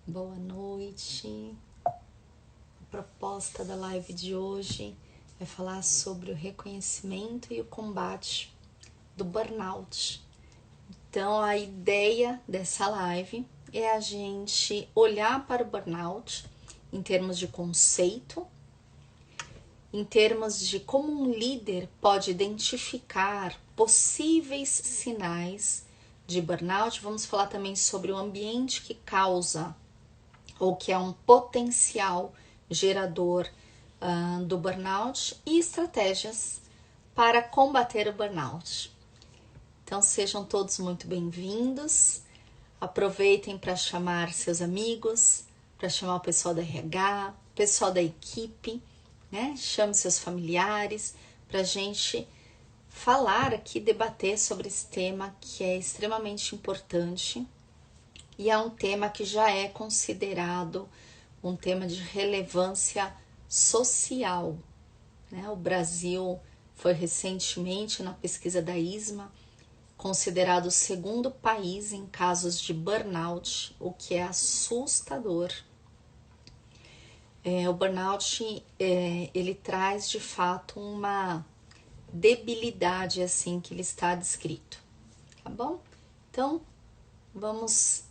Boa noite. A proposta da live de hoje é falar sobre o reconhecimento e o combate do burnout. Então, a ideia dessa live é a gente olhar para o burnout em termos de conceito, em termos de como um líder pode identificar possíveis sinais de burnout. Vamos falar também sobre o ambiente que causa ou que é um potencial gerador do burnout e estratégias para combater o burnout. Então sejam todos muito bem-vindos, aproveitem para chamar seus amigos, para chamar o pessoal da RH, o pessoal da equipe, né? Chame seus familiares para a gente falar aqui, debater sobre esse tema que é extremamente importante. E é um tema que já é considerado um tema de relevância social, né? O Brasil foi recentemente, na pesquisa da ISMA, considerado o segundo país em casos de burnout, o que é assustador. O burnout, ele traz de fato uma debilidade assim que ele está descrito, tá bom? Então, vamos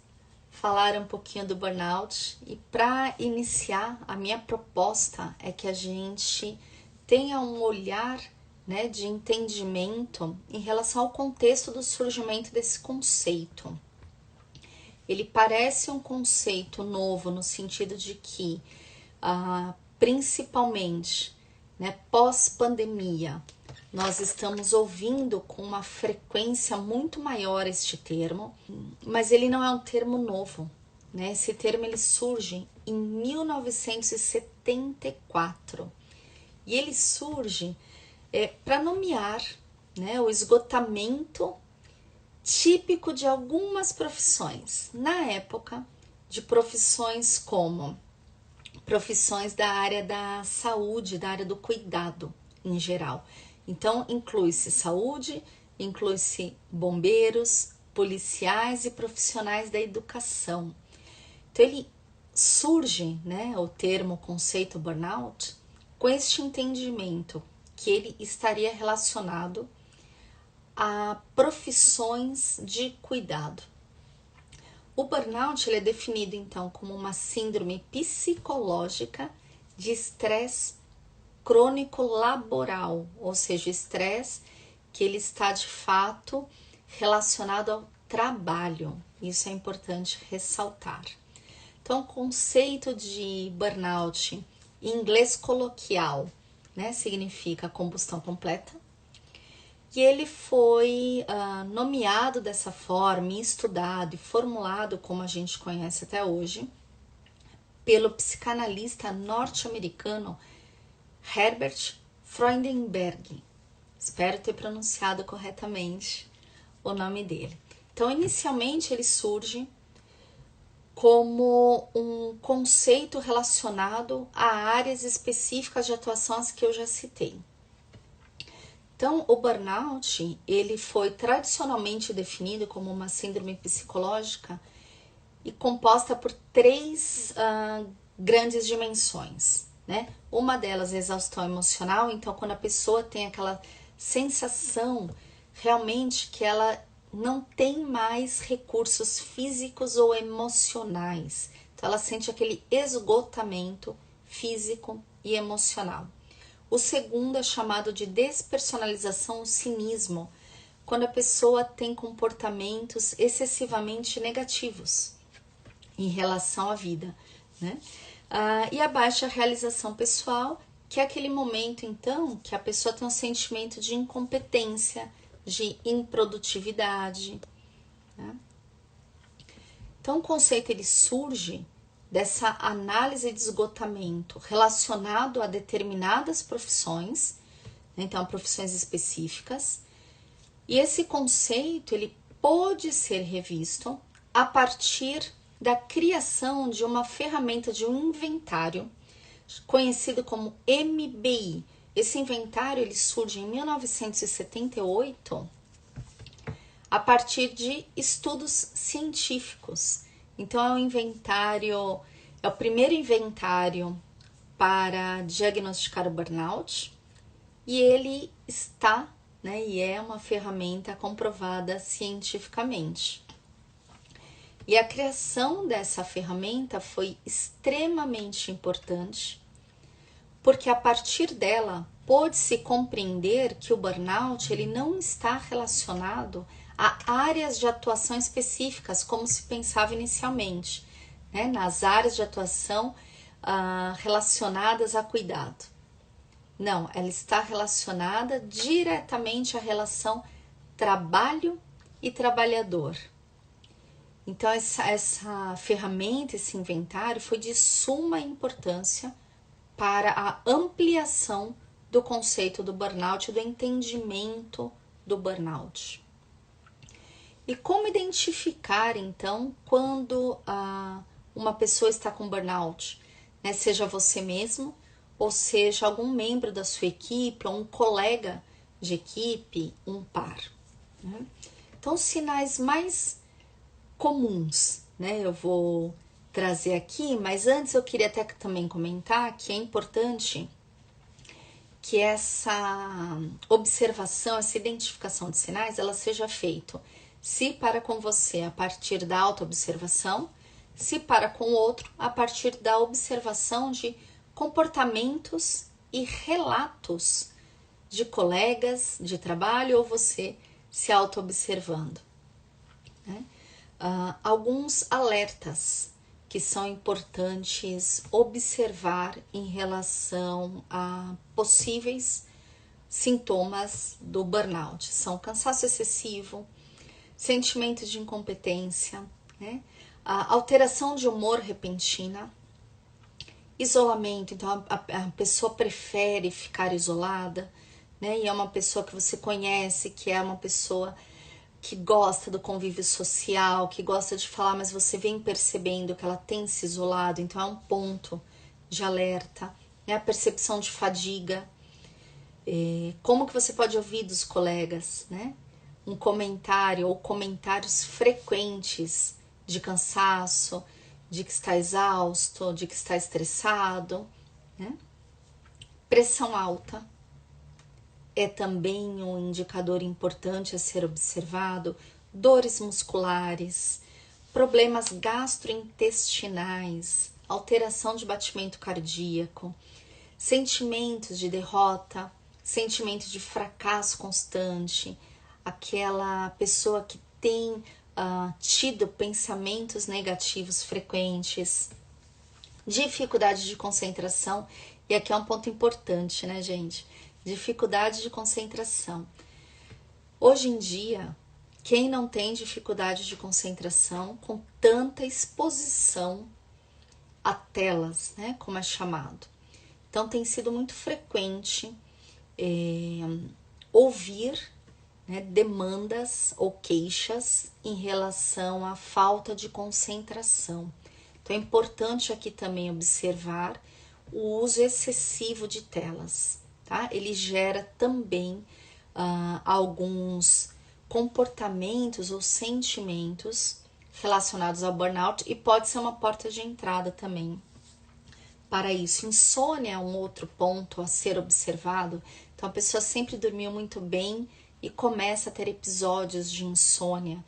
falar um pouquinho do burnout e para iniciar a minha proposta é que a gente tenha um olhar, né, de entendimento em relação ao contexto do surgimento desse conceito. Ele parece um conceito novo no sentido de que, principalmente, né, pós-pandemia, nós estamos ouvindo com uma frequência muito maior este termo, mas ele não é um termo novo, né? Esse termo ele surge em 1974 e ele surge para nomear, né, o esgotamento típico de algumas profissões. Na época, de profissões como profissões da área da saúde, da área do cuidado em geral. Então, inclui-se saúde, inclui-se bombeiros, policiais e profissionais da educação. Então, ele surge, né, o termo, o conceito burnout, com este entendimento que ele estaria relacionado a profissões de cuidado. O burnout ele é definido, então, como uma síndrome psicológica de estresse crônico laboral, ou seja, estresse que ele está de fato relacionado ao trabalho. Isso é importante ressaltar. Então, o conceito de burnout em inglês coloquial, né, significa combustão completa. E ele foi nomeado dessa forma, estudado e formulado como a gente conhece até hoje, pelo psicanalista norte-americano Herbert Freudenberg. Espero ter pronunciado corretamente o nome dele. Então, inicialmente, ele surge como um conceito relacionado a áreas específicas de atuação as que eu já citei. Então, o burnout, ele foi tradicionalmente definido como uma síndrome psicológica e composta por três grandes dimensões, né? Uma delas é a exaustão emocional, então quando a pessoa tem aquela sensação realmente que ela não tem mais recursos físicos ou emocionais, então ela sente aquele esgotamento físico e emocional. O segundo é chamado de despersonalização ou cinismo, quando a pessoa tem comportamentos excessivamente negativos em relação à vida, né? E a baixa realização pessoal, que é aquele momento, então, que a pessoa tem um sentimento de incompetência, de improdutividade, né? Então, o conceito ele surge dessa análise de esgotamento relacionado a determinadas profissões, né? Então, profissões específicas, e esse conceito ele pode ser revisto a partir da criação de uma ferramenta de um inventário conhecido como MBI. Esse inventário ele surge em 1978 a partir de estudos científicos Então é o primeiro inventário para diagnosticar o burnout e ele está, né, e é uma ferramenta comprovada cientificamente. E a criação dessa ferramenta foi extremamente importante, porque a partir dela pôde-se compreender que o burnout ele não está relacionado a áreas de atuação específicas, como se pensava inicialmente, né? Nas áreas de atuação relacionadas a cuidado. Não, ela está relacionada diretamente à relação trabalho e trabalhador. Então, essa ferramenta, esse inventário foi de suma importância para a ampliação do conceito do burnout, do entendimento do burnout. E como identificar, então, quando uma pessoa está com burnout, né? Seja você mesmo, ou seja algum membro da sua equipe, ou um colega de equipe, um par. Né? Então, os sinais mais comuns, né? Eu vou trazer aqui, mas antes eu queria até também comentar que é importante que essa observação, essa identificação de sinais, ela seja feita se para com você a partir da autoobservação, se para com o outro a partir da observação de comportamentos e relatos de colegas de trabalho ou você se auto-observando. Né? Alguns alertas que são importantes observar em relação a possíveis sintomas do burnout. São cansaço excessivo, sentimento de incompetência, né? Alteração de humor repentina, isolamento. Então a pessoa prefere ficar isolada, né? E é uma pessoa que você conhece, que é uma pessoa que gosta do convívio social, que gosta de falar, mas você vem percebendo que ela tem se isolado, então é um ponto de alerta, né? A percepção de fadiga, como que você pode ouvir dos colegas, né? Um comentário ou comentários frequentes de cansaço, de que está exausto, de que está estressado, né? Pressão alta é também um indicador importante a ser observado, dores musculares, problemas gastrointestinais, alteração de batimento cardíaco, sentimentos de derrota, sentimento de fracasso constante, aquela pessoa que tem tido pensamentos negativos frequentes, dificuldade de concentração, e aqui é um ponto importante, né, gente? Dificuldade de concentração. Hoje em dia, quem não tem dificuldade de concentração com tanta exposição a telas, né, como é chamado? Então, tem sido muito frequente ouvir, né, demandas ou queixas em relação à falta de concentração. Então, é importante aqui também observar o uso excessivo de telas. Tá? Ele gera também alguns comportamentos ou sentimentos relacionados ao burnout e pode ser uma porta de entrada também para isso. Insônia é um outro ponto a ser observado. Então a pessoa sempre dormiu muito bem e começa a ter episódios de insônia.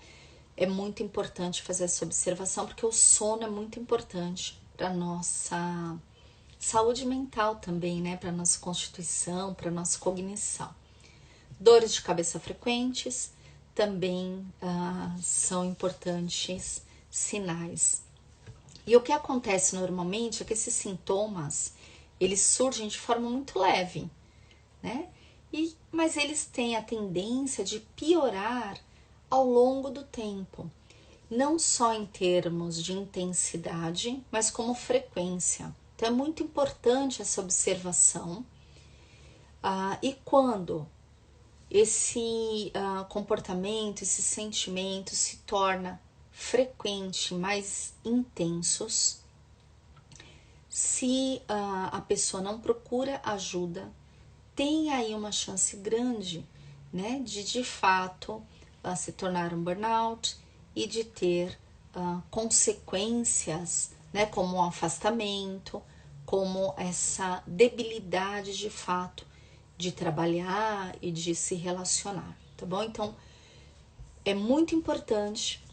É muito importante fazer essa observação porque o sono é muito importante para nossa saúde mental também, né? Para nossa constituição, para nossa cognição. Dores de cabeça frequentes também são importantes sinais. E o que acontece normalmente é que esses sintomas, eles surgem de forma muito leve, né? Mas eles têm a tendência de piorar ao longo do tempo. Não só em termos de intensidade, mas como frequência. Então, é muito importante essa observação. E quando esse comportamento, esse sentimento se torna frequente, mais intensos, se a pessoa não procura ajuda, tem aí uma chance grande, né, de fato se tornar um burnout e de ter consequências, né, como um afastamento, como essa debilidade de fato de trabalhar e de se relacionar, tá bom? Então, é muito importante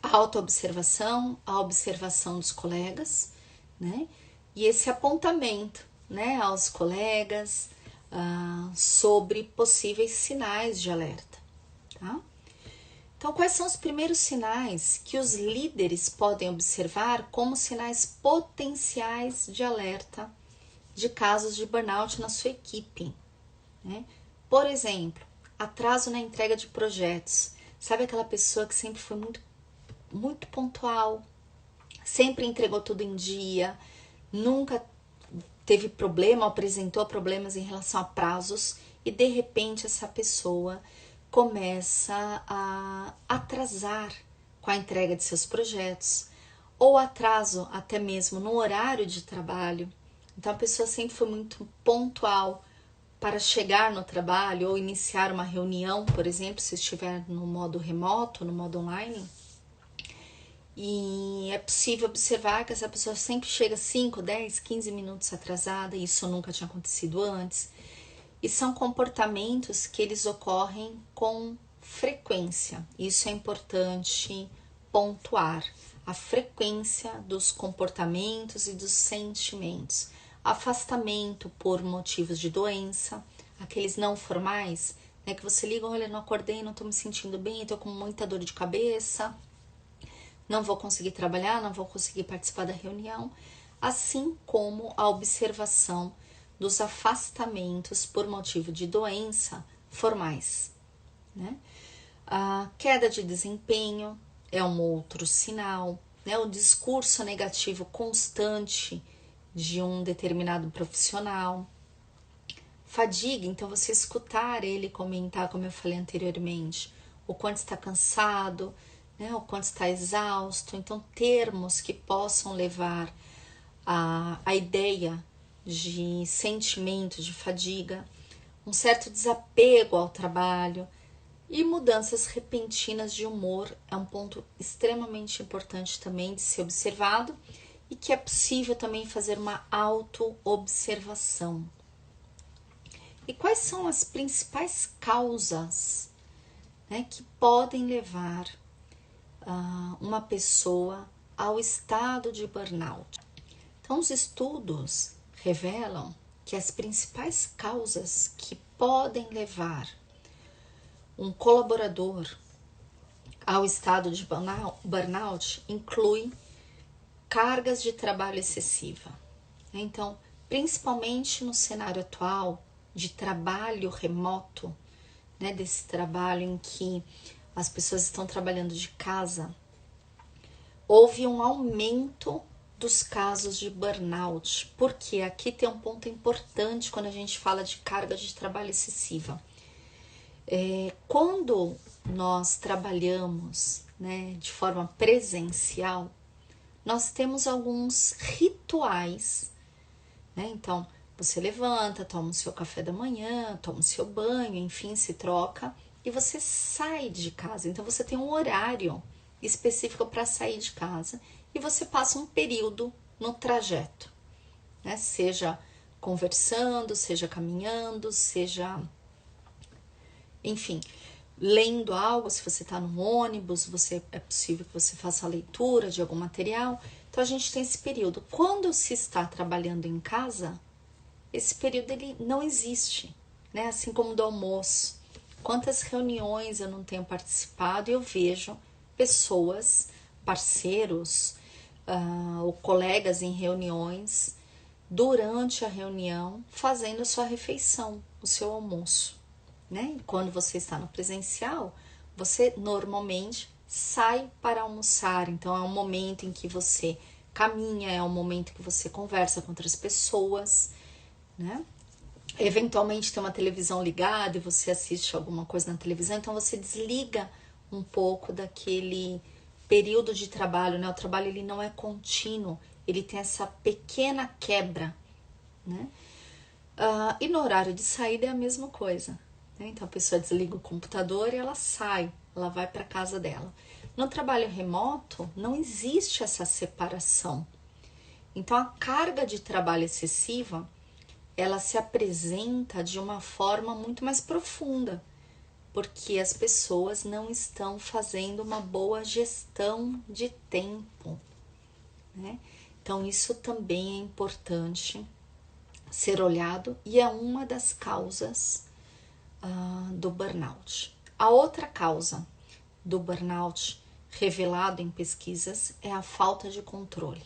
a autoobservação, a observação dos colegas, né? E esse apontamento, né, aos colegas sobre possíveis sinais de alerta, tá? Então, quais são os primeiros sinais que os líderes podem observar como sinais potenciais de alerta de casos de burnout na sua equipe, né? Por exemplo, atraso na entrega de projetos. Sabe aquela pessoa que sempre foi muito pontual, sempre entregou tudo em dia, nunca teve problema, apresentou problemas em relação a prazos e de repente essa pessoa começa a atrasar com a entrega de seus projetos ou atraso até mesmo no horário de trabalho. Então a pessoa sempre foi muito pontual para chegar no trabalho ou iniciar uma reunião, por exemplo, se estiver no modo remoto, no modo online. E é possível observar que essa pessoa sempre chega 5, 10, 15 minutos atrasada, e isso nunca tinha acontecido antes. E são comportamentos que eles ocorrem com frequência. Isso é importante pontuar. A frequência dos comportamentos e dos sentimentos. Afastamento por motivos de doença, aqueles não formais, né, que você liga, olha, não acordei, não tô me sentindo bem, tô com muita dor de cabeça, não vou conseguir trabalhar, não vou conseguir participar da reunião, assim como a observação dos afastamentos por motivo de doença formais, né? A queda de desempenho é um outro sinal, né? O discurso negativo constante de um determinado profissional. Fadiga, então você escutar ele comentar, como eu falei anteriormente, o quanto está cansado, né? O quanto está exausto. Então, termos que possam levar a ideia de sentimento de fadiga, um certo desapego ao trabalho e mudanças repentinas de humor é um ponto extremamente importante também de ser observado e que é possível também fazer uma auto-observação. E quais são as principais causas, né, que podem levar uma pessoa ao estado de burnout? Então, os estudos revelam que as principais causas que podem levar um colaborador ao estado de burnout incluem cargas de trabalho excessiva. Então, principalmente no cenário atual de trabalho remoto, né, desse trabalho em que as pessoas estão trabalhando de casa, houve um aumento dos casos de burnout, porque aqui tem um ponto importante quando a gente fala de carga de trabalho excessiva. Quando nós trabalhamos, né, de forma presencial, nós temos alguns rituais, né? Então, você levanta, toma o seu café da manhã, toma o seu banho, enfim, se troca e você sai de casa. Então, você tem um horário específico para sair de casa e você passa um período no trajeto, né? Seja conversando, seja caminhando, seja, enfim, lendo algo. Se você está no ônibus, é possível que você faça a leitura de algum material. Então, a gente tem esse período. Quando se está trabalhando em casa, esse período ele não existe, né? Assim como do almoço. Quantas reuniões eu não tenho participado e eu vejo pessoas, parceiros ou colegas em reuniões, durante a reunião, fazendo a sua refeição, o seu almoço, né? E quando você está no presencial, você normalmente sai para almoçar. Então, é um momento em que você caminha, é um momento que você conversa com outras pessoas, né? Eventualmente tem uma televisão ligada e você assiste alguma coisa na televisão, então você desliga um pouco daquele período de trabalho, né? O trabalho ele não é contínuo, ele tem essa pequena quebra, né? E no horário de saída é a mesma coisa, né? Então a pessoa desliga o computador e ela sai, ela vai para casa dela. No trabalho remoto, não existe essa separação. Então, a carga de trabalho excessiva, ela se apresenta de uma forma muito mais profunda, porque as pessoas não estão fazendo uma boa gestão de tempo, né? Então, isso também é importante ser olhado e é uma das causas do burnout. A outra causa do burnout revelado em pesquisas é a falta de controle.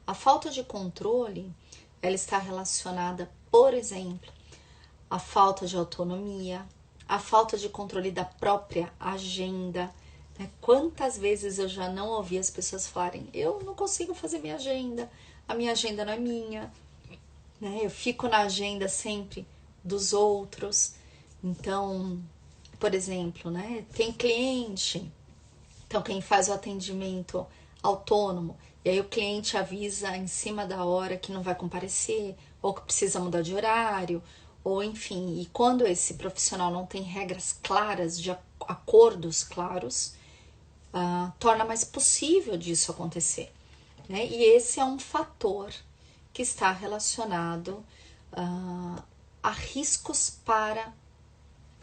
A falta de controle, ela está relacionada, por exemplo, à falta de autonomia, à falta de controle da própria agenda. Quantas vezes eu já não ouvi as pessoas falarem, eu não consigo fazer minha agenda, a minha agenda não é minha, né? Eu fico na agenda sempre dos outros. Então, por exemplo, né? Tem cliente, então quem faz o atendimento autônomo, e aí o cliente avisa em cima da hora que não vai comparecer, ou que precisa mudar de horário, ou enfim, e quando esse profissional não tem regras claras, de acordos claros, torna mais possível disso acontecer, né? E esse é um fator que está relacionado a riscos para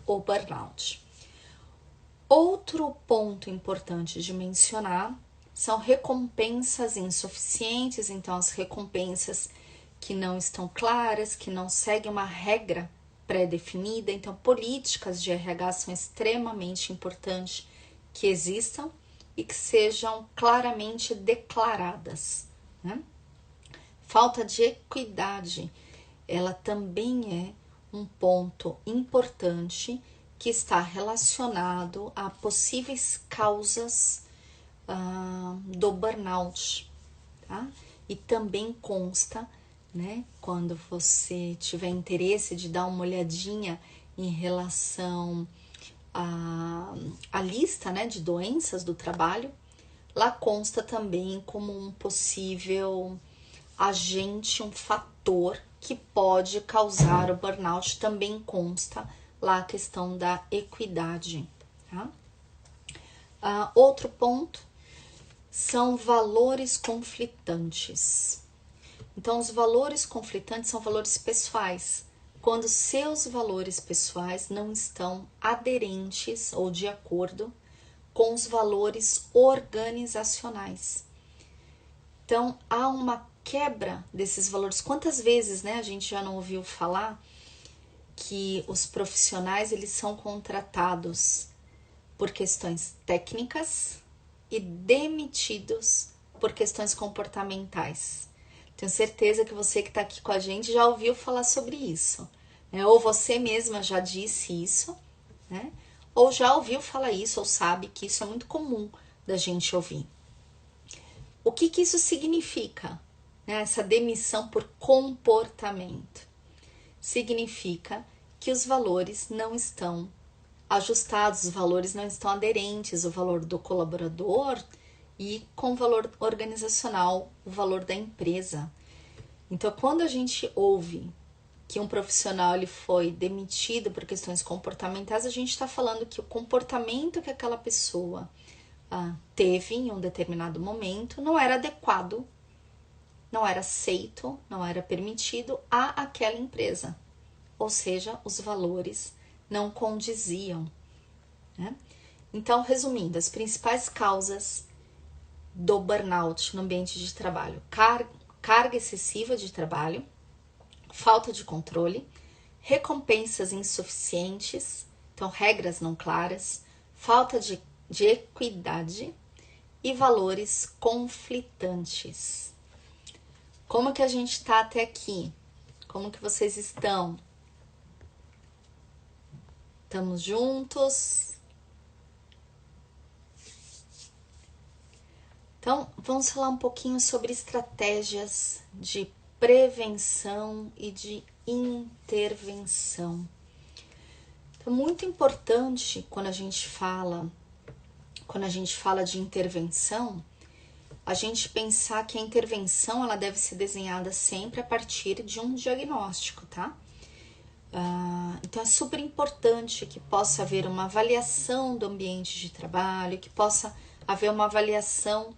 o burnout. Outro ponto importante de mencionar são recompensas insuficientes, então as recompensas que não estão claras, que não seguem uma regra pré-definida, então políticas de RH são extremamente importantes que existam e que sejam claramente declaradas, né? Falta de equidade, ela também é um ponto importante que está relacionado a possíveis causas do burnout, tá? E também consta, né, quando você tiver interesse de dar uma olhadinha em relação à lista, né, de doenças do trabalho, lá consta também como um possível agente, um fator que pode causar o burnout, também consta lá a questão da equidade, tá? Outro ponto são valores conflitantes. Então, os valores conflitantes são valores pessoais, quando seus valores pessoais não estão aderentes ou de acordo com os valores organizacionais. Então, há uma quebra desses valores. Quantas vezes, né, a gente já não ouviu falar que os profissionais eles são contratados por questões técnicas e demitidos por questões comportamentais? Tenho certeza que você que está aqui com a gente já ouviu falar sobre isso, né? Ou você mesma já disse isso, né? Ou já ouviu falar isso, ou sabe que isso é muito comum da gente ouvir. O que isso significa, né? Essa demissão por comportamento? Significa que os valores não estão ajustados, os valores não estão aderentes, o valor do colaborador e com o valor organizacional, o valor da empresa. Então, quando a gente ouve que um profissional ele foi demitido por questões comportamentais, a gente está falando que o comportamento que aquela pessoa teve em um determinado momento não era adequado, não era aceito, não era permitido àquela empresa. Ou seja, os valores não condiziam, né? Então, resumindo, as principais causas do burnout no ambiente de trabalho: carga excessiva de trabalho, falta de controle, recompensas insuficientes, então regras não claras, falta de equidade e valores conflitantes. Como que a gente está até aqui? Como que vocês estão? Estamos juntos? Então, vamos falar um pouquinho sobre estratégias de prevenção e de intervenção. Então, muito importante quando a gente fala de intervenção, a gente pensar que a intervenção ela deve ser desenhada sempre a partir de um diagnóstico, tá? Então é super importante que possa haver uma avaliação do ambiente de trabalho, que possa haver uma avaliação,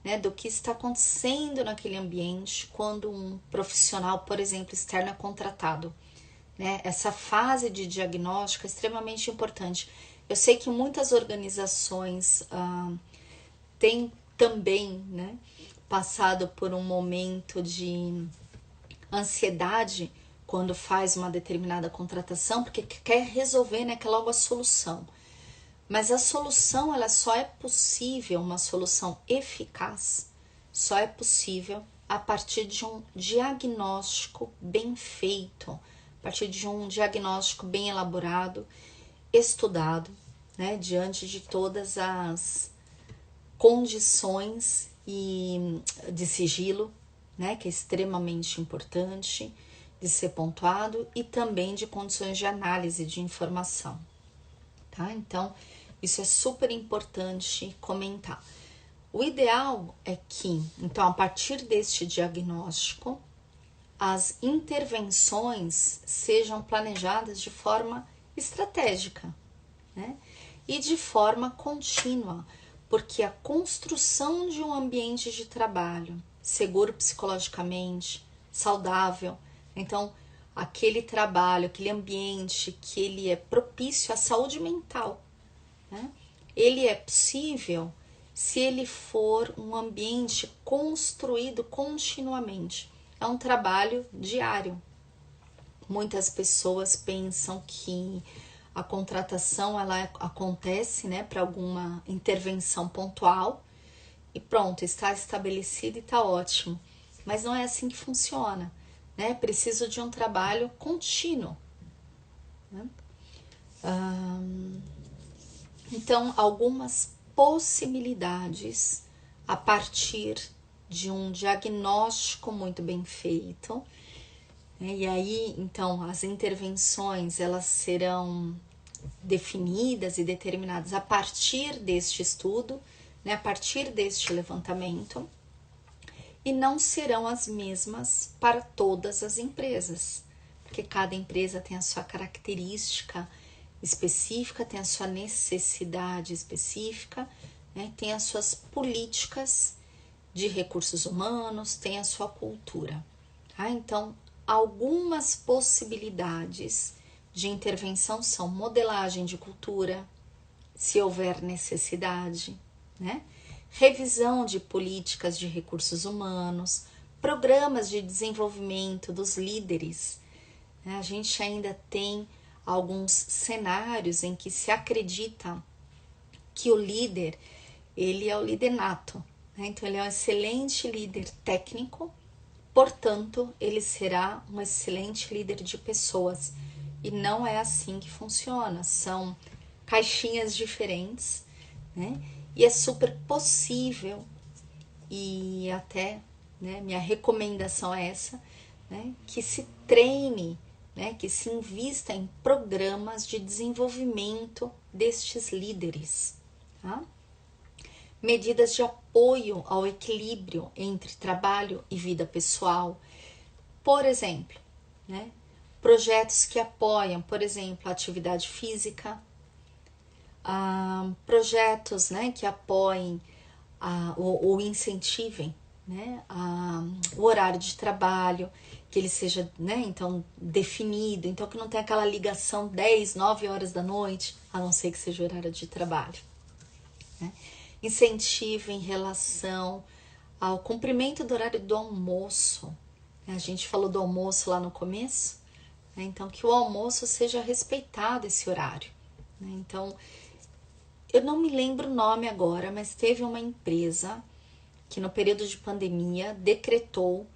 né, do que está acontecendo naquele ambiente quando um profissional, por exemplo, externo é contratado. Né? Essa fase de diagnóstico é extremamente importante. Eu sei que muitas organizações têm também, né, passado por um momento de ansiedade quando faz uma determinada contratação, porque quer resolver, né, que é logo a solução. Mas a solução, ela só é possível, uma solução eficaz, só é possível a partir de um diagnóstico bem feito, a partir de um diagnóstico bem elaborado, estudado, né, diante de todas as condições de sigilo, né, que é extremamente importante de ser pontuado, e também de condições de análise de informação. Tá? Então, isso é super importante comentar. O ideal é que, então, a partir deste diagnóstico, as intervenções sejam planejadas de forma estratégica, né? E de forma contínua, porque a construção de um ambiente de trabalho seguro psicologicamente, saudável, então aquele trabalho, aquele ambiente que ele é propício à saúde mental, né? Ele é possível se ele for um ambiente construído continuamente. É um trabalho diário. Muitas pessoas pensam que a contratação ela acontece, né, para alguma intervenção pontual e pronto, está estabelecido e está ótimo. Mas não é assim que funciona, né? Preciso de um trabalho contínuo, né? Então, algumas possibilidades a partir de um diagnóstico muito bem feito, né? E aí, então, as intervenções elas serão definidas e determinadas a partir deste estudo, né? A partir deste levantamento, e não serão as mesmas para todas as empresas, porque cada empresa tem a sua característica específica, tem a sua necessidade específica, né? Tem as suas políticas de recursos humanos, tem a sua cultura. Tá? Então, algumas possibilidades de intervenção são modelagem de cultura, se houver necessidade, né? Revisão de políticas de recursos humanos, programas de desenvolvimento dos líderes. Né? A gente ainda tem alguns cenários em que se acredita que o líder, ele é o líder nato, né? Então ele é um excelente líder técnico, portanto ele será um excelente líder de pessoas, e não é assim que funciona, são caixinhas diferentes, né? E é super possível, e até, né, minha recomendação é essa, né, que se treine, né, que se invista em programas de desenvolvimento destes líderes. Tá? Medidas de apoio ao equilíbrio entre trabalho e vida pessoal. Por exemplo, né, projetos que apoiam, por exemplo, a atividade física, projetos, né, que apoiem ou incentivem, né, o horário de trabalho, que ele seja, né, então, definido, então que não tenha aquela ligação 10, 9 horas da noite, a não ser que seja o horário de trabalho. Né? Incentivo em relação ao cumprimento do horário do almoço. A gente falou do almoço lá no começo, né? Então que o almoço seja respeitado, esse horário, né? Então, eu não me lembro o nome agora, mas teve uma empresa que no período de pandemia decretou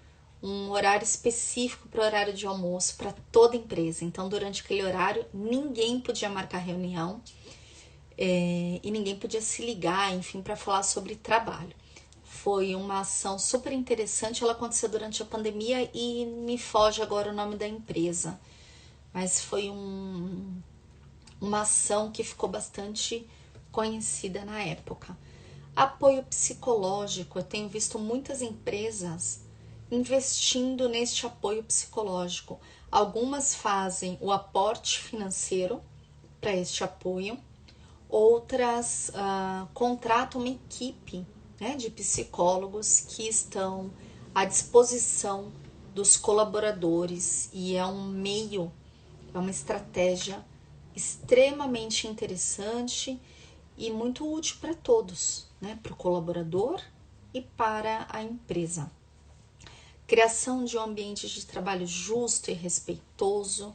um horário específico para o horário de almoço para toda a empresa. Então, durante aquele horário, ninguém podia marcar reunião e ninguém podia se ligar, enfim, para falar sobre trabalho. Foi uma ação super interessante, ela aconteceu durante a pandemia e me foge agora o nome da empresa. Mas foi uma ação que ficou bastante conhecida na época. Apoio psicológico, eu tenho visto muitas empresas investindo neste apoio psicológico. Algumas fazem o aporte financeiro para este apoio, outras contratam uma equipe, né, de psicólogos que estão à disposição dos colaboradores, e é um meio, é uma estratégia extremamente interessante e muito útil para todos, né, para o colaborador e para a empresa. Criação de um ambiente de trabalho justo e respeitoso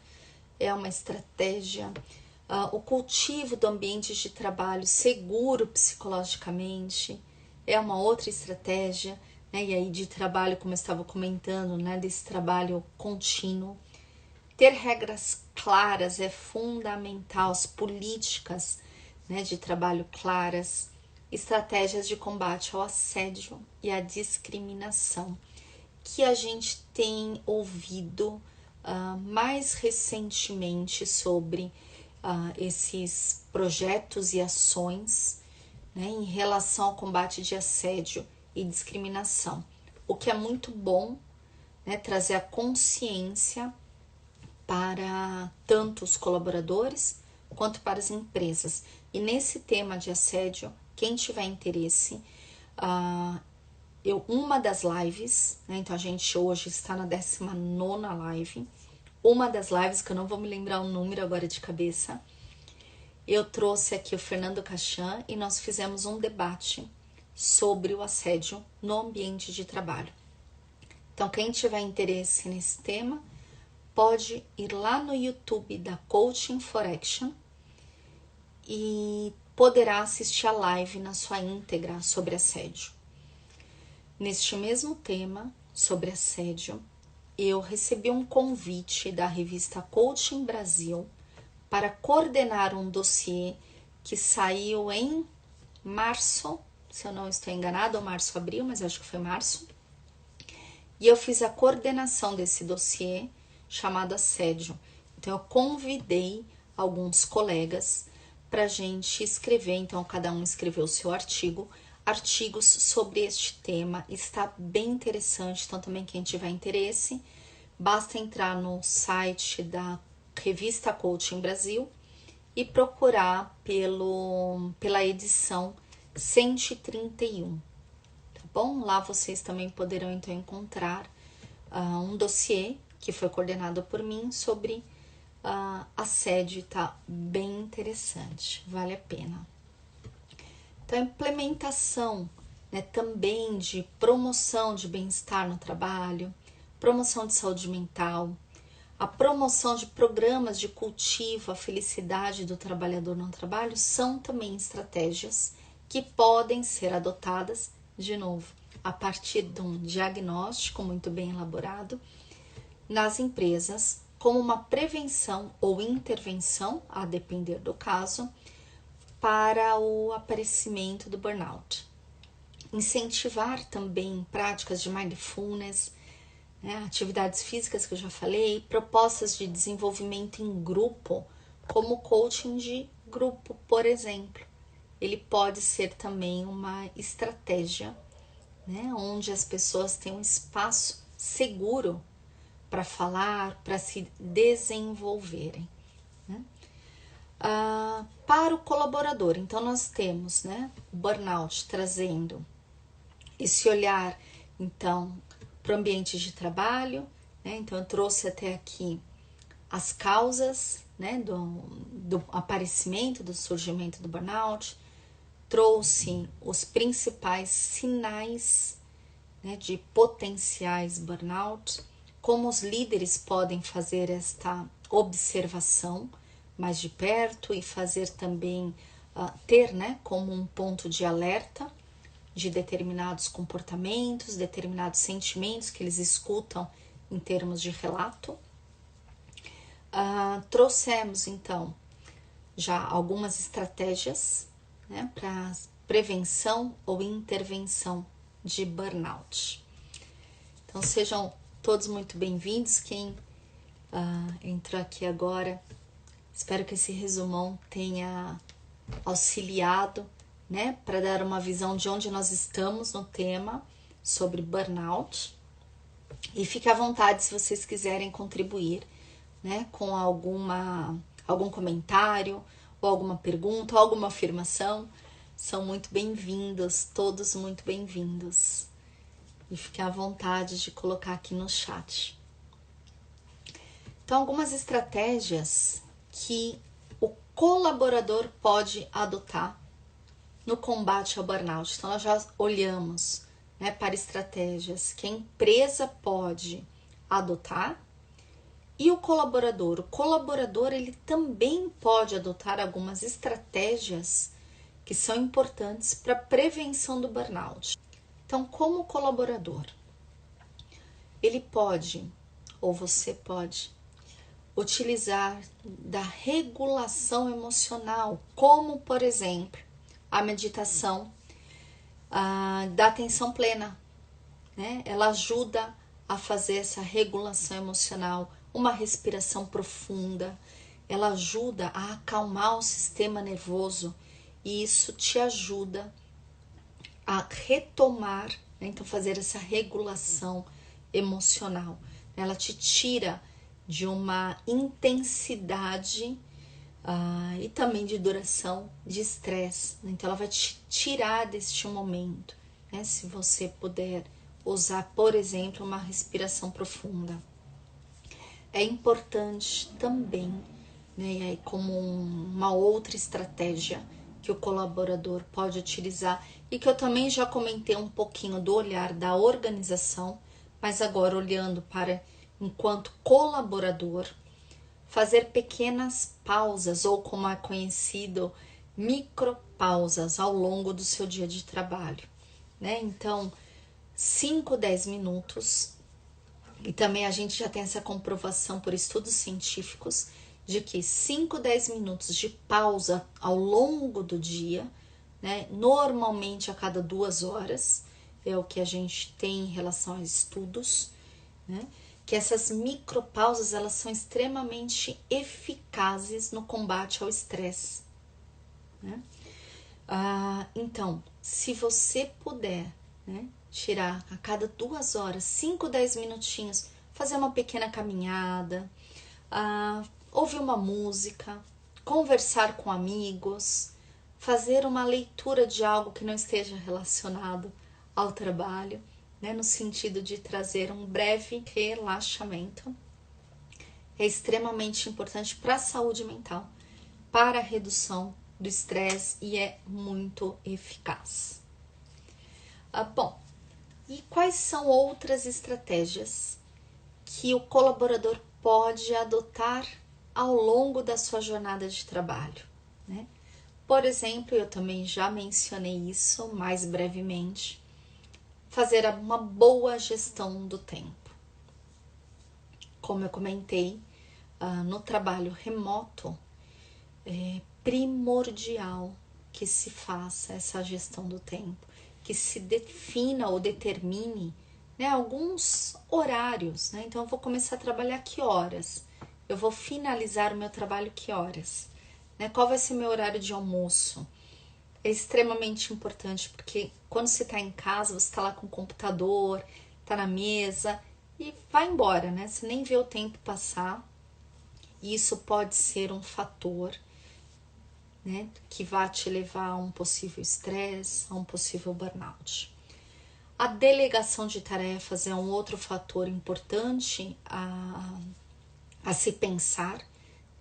é uma estratégia. O cultivo do ambiente de trabalho seguro psicologicamente é uma outra estratégia, né? E aí de trabalho, como eu estava comentando, né? Desse trabalho contínuo. Ter regras claras é fundamental, as políticas, né, de trabalho claras, estratégias de combate ao assédio e à discriminação, que a gente tem ouvido mais recentemente sobre esses projetos e ações, né, em relação ao combate de assédio e discriminação, o que é muito bom, né, trazer a consciência para tanto os colaboradores quanto para as empresas. E nesse tema de assédio, quem tiver interesse, uma das lives, né, então a gente hoje está na 19ª live, uma das lives, que eu não vou me lembrar o número agora de cabeça, eu trouxe aqui o Fernando Cachan e nós fizemos um debate sobre o assédio no ambiente de trabalho. Então, quem tiver interesse nesse tema, pode ir lá no YouTube da Coaching for Action e poderá assistir a live na sua íntegra sobre assédio. Neste mesmo tema, sobre assédio, eu recebi um convite da revista Coaching Brasil para coordenar um dossiê que saiu em março, se eu não estou enganada, ou março, abril, mas acho que foi março. E eu fiz a coordenação desse dossiê chamado assédio. Então, eu convidei alguns colegas para a gente escrever, então cada um escreveu o seu artigos sobre este tema. Está bem interessante, então também quem tiver interesse, basta entrar no site da revista Coaching Brasil e procurar pela edição 131, tá bom? Lá vocês também poderão então encontrar um dossiê que foi coordenado por mim sobre assédio, tá bem interessante, vale a pena. Então, a implementação, né, também de promoção de bem-estar no trabalho, promoção de saúde mental, a promoção de programas de cultivo à felicidade do trabalhador no trabalho são também estratégias que podem ser adotadas, de novo, a partir de um diagnóstico muito bem elaborado nas empresas, como uma prevenção ou intervenção, a depender do caso, para o aparecimento do burnout. Incentivar também práticas de mindfulness, né, atividades físicas que eu já falei, propostas de desenvolvimento em grupo, como coaching de grupo, por exemplo. Ele pode ser também uma estratégia, né, onde as pessoas têm um espaço seguro para falar, para se desenvolverem. Né? Para o colaborador, então nós temos, né, o burnout trazendo esse olhar, então, para o ambiente de trabalho, né? Então eu trouxe até aqui as causas, né, do aparecimento, do surgimento do burnout, trouxe os principais sinais, né, de potenciais burnout, como os líderes podem fazer esta observação mais de perto e fazer também, ter, né, como um ponto de alerta de determinados comportamentos, determinados sentimentos que eles escutam em termos de relato. Trouxemos, então, já algumas estratégias, né, para prevenção ou intervenção de burnout. Então, sejam todos muito bem-vindos. Quem entrou aqui agora, espero que esse resumão tenha auxiliado, né, para dar uma visão de onde nós estamos no tema sobre burnout. E fique à vontade se vocês quiserem contribuir, né, com algum comentário ou alguma pergunta, ou alguma afirmação, são muito bem-vindos, todos muito bem-vindos. E fiquem à vontade de colocar aqui no chat. Então, algumas estratégias que o colaborador pode adotar no combate ao burnout. Então, nós já olhamos, né, para estratégias que a empresa pode adotar e o colaborador ele também pode adotar algumas estratégias que são importantes para a prevenção do burnout. Então, como colaborador, ele pode, ou você pode, utilizar da regulação emocional, como, por exemplo, a meditação da atenção plena, né? Ela ajuda a fazer essa regulação emocional, uma respiração profunda, ela ajuda a acalmar o sistema nervoso e isso te ajuda a retomar, né? Então fazer essa regulação emocional, ela te tira de uma intensidade e também de duração de estresse, né? Então ela vai te tirar deste momento, né? Se você puder usar, por exemplo, uma respiração profunda. É importante também, né, e aí como uma outra estratégia que o colaborador pode utilizar e que eu também já comentei um pouquinho do olhar da organização, mas agora olhando para enquanto colaborador, fazer pequenas pausas ou como é conhecido, micropausas ao longo do seu dia de trabalho, né? Então, 5, 10 minutos. E também a gente já tem essa comprovação por estudos científicos de que 5, 10 minutos de pausa ao longo do dia, né, normalmente a cada 2 horas, é o que a gente tem em relação a estudos, né, que essas micropausas elas são extremamente eficazes no combate ao estresse, né? Então, se você puder, né, tirar a cada 2 horas, 5, 10 minutinhos, fazer uma pequena caminhada, ouvir uma música, conversar com amigos, fazer uma leitura de algo que não esteja relacionado ao trabalho, né, no sentido de trazer um breve relaxamento, é extremamente importante para a saúde mental, para a redução do estresse e é muito eficaz. Bom, e quais são outras estratégias que o colaborador pode adotar ao longo da sua jornada de trabalho, né? Por exemplo, eu também já mencionei isso mais brevemente, fazer uma boa gestão do tempo. Como eu comentei, no trabalho remoto, é primordial que se faça essa gestão do tempo, que se defina ou determine, né, alguns horários, né? Então eu vou começar a trabalhar que horas? Eu vou finalizar o meu trabalho que horas? Né? Qual vai ser meu horário de almoço? É extremamente importante porque quando você está em casa, você está lá com o computador, está na mesa e vai embora, né? Você nem vê o tempo passar e isso pode ser um fator, né, que vai te levar a um possível estresse, a um possível burnout. A delegação de tarefas é um outro fator importante a se pensar,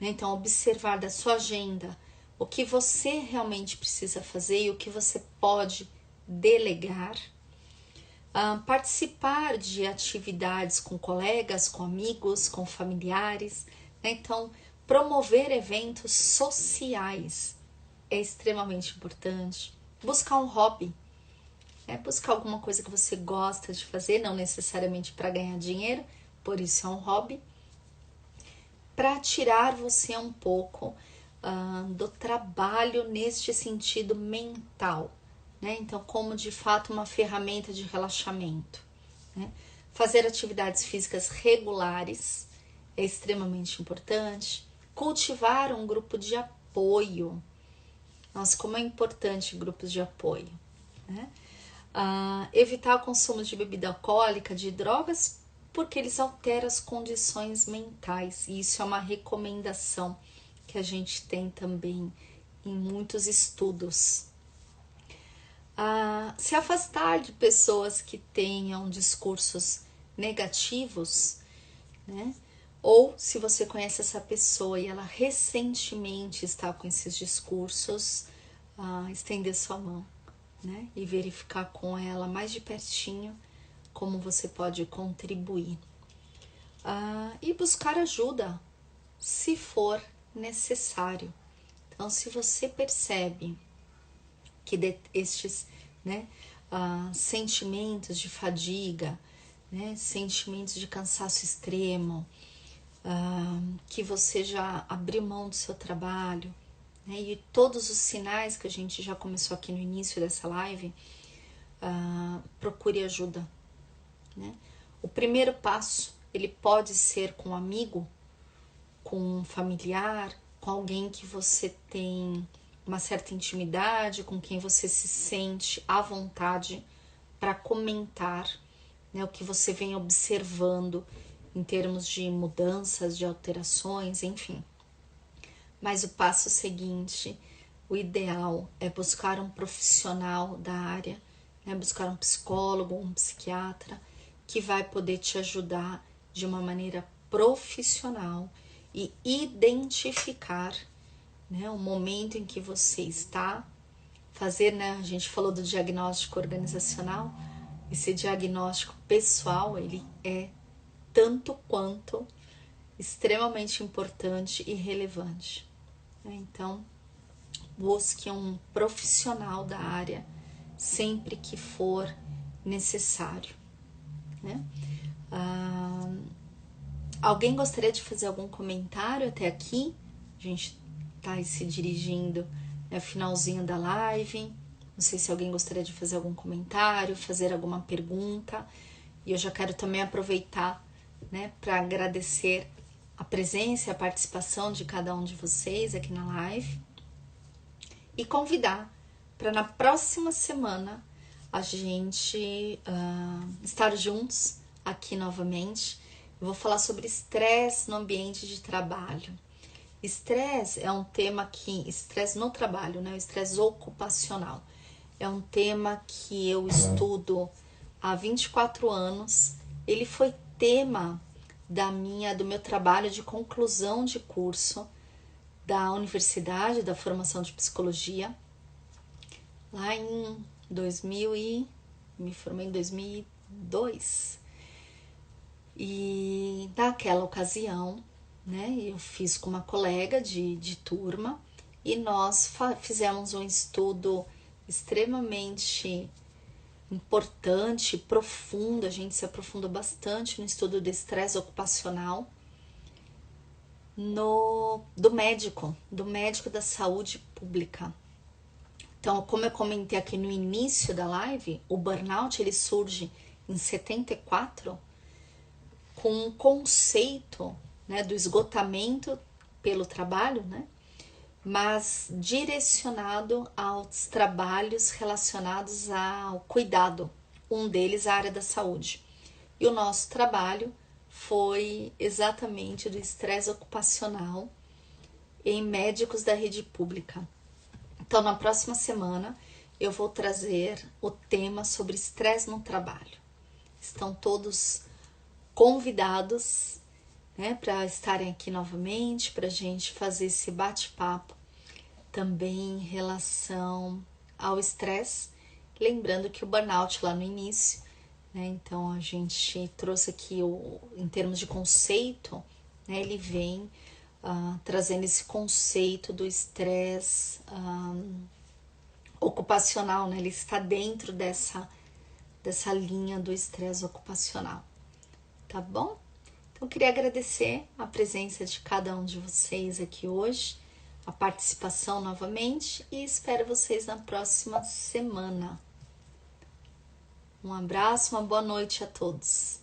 né? Então, observar da sua agenda o que você realmente precisa fazer e o que você pode delegar. Participar de atividades com colegas, com amigos, com familiares, né? Então, promover eventos sociais é extremamente importante. Buscar um hobby, buscar alguma coisa que você gosta de fazer, não necessariamente para ganhar dinheiro, por isso é um hobby, para tirar você um pouco do trabalho neste sentido mental, né? Então, como de fato uma ferramenta de relaxamento, né? Fazer atividades físicas regulares é extremamente importante. Cultivar um grupo de apoio. Nossa, como é importante grupos de apoio, né? Evitar o consumo de bebida alcoólica, de drogas, porque eles alteram as condições mentais. E isso é uma recomendação que a gente tem também em muitos estudos. Se afastar de pessoas que tenham discursos negativos, né? Ou se você conhece essa pessoa e ela recentemente está com esses discursos, estender sua mão, né? E verificar com ela mais de pertinho como você pode contribuir. E buscar ajuda, se for necessário. Então, se você percebe que estes, né, sentimentos de fadiga, né, sentimentos de cansaço extremo, que você já abriu mão do seu trabalho, né, e todos os sinais que a gente já começou aqui no início dessa live, procure ajuda, né? O primeiro passo, ele pode ser com um amigo, com um familiar, com alguém que você tem uma certa intimidade, com quem você se sente à vontade para comentar, né, o que você vem observando em termos de mudanças, de alterações, enfim. Mas o passo seguinte, o ideal é buscar um profissional da área, né, buscar um psicólogo, um psiquiatra, que vai poder te ajudar de uma maneira profissional e identificar, né, o momento em que você está, fazer, né, a gente falou do diagnóstico organizacional, esse diagnóstico pessoal, ele é tanto quanto extremamente importante e relevante. Então, busque um profissional da área sempre que for necessário, né? Alguém gostaria de fazer algum comentário até aqui? A gente está se dirigindo ao finalzinho da live. Não sei se alguém gostaria de fazer algum comentário, fazer alguma pergunta. E eu já quero também aproveitar, né, para agradecer a presença e a participação de cada um de vocês aqui na live. E convidar para na próxima semana a gente estar juntos aqui novamente. Eu vou falar sobre estresse no ambiente de trabalho. Estresse é um tema que... Estresse no trabalho, né? O estresse ocupacional. É um tema que eu estudo há 24 anos. Ele foi tema do meu trabalho de conclusão de curso da universidade, da formação de psicologia, lá em 2000 me formei em 2002. E naquela ocasião, né, eu fiz com uma colega de turma e nós fizemos um estudo extremamente importante, profundo. A gente se aprofundou bastante no estudo do estresse ocupacional do médico da saúde pública. Então, como eu comentei aqui no início da live, o burnout ele surge em 74 com um conceito, né, do esgotamento pelo trabalho, né, mas direcionado aos trabalhos relacionados ao cuidado, um deles a área da saúde. E o nosso trabalho foi exatamente do estresse ocupacional em médicos da rede pública. Então, na próxima semana, eu vou trazer o tema sobre estresse no trabalho. Estão todos convidados, né, para estarem aqui novamente, para a gente fazer esse bate-papo também em relação ao estresse. Lembrando que o burnout lá no início, né, então a gente trouxe aqui, em termos de conceito, né, ele vem trazendo esse conceito do estresse ocupacional, né? Ele está dentro dessa linha do estresse ocupacional, tá bom? Então, eu queria agradecer a presença de cada um de vocês aqui hoje, a participação novamente e espero vocês na próxima semana. Um abraço, uma boa noite a todos.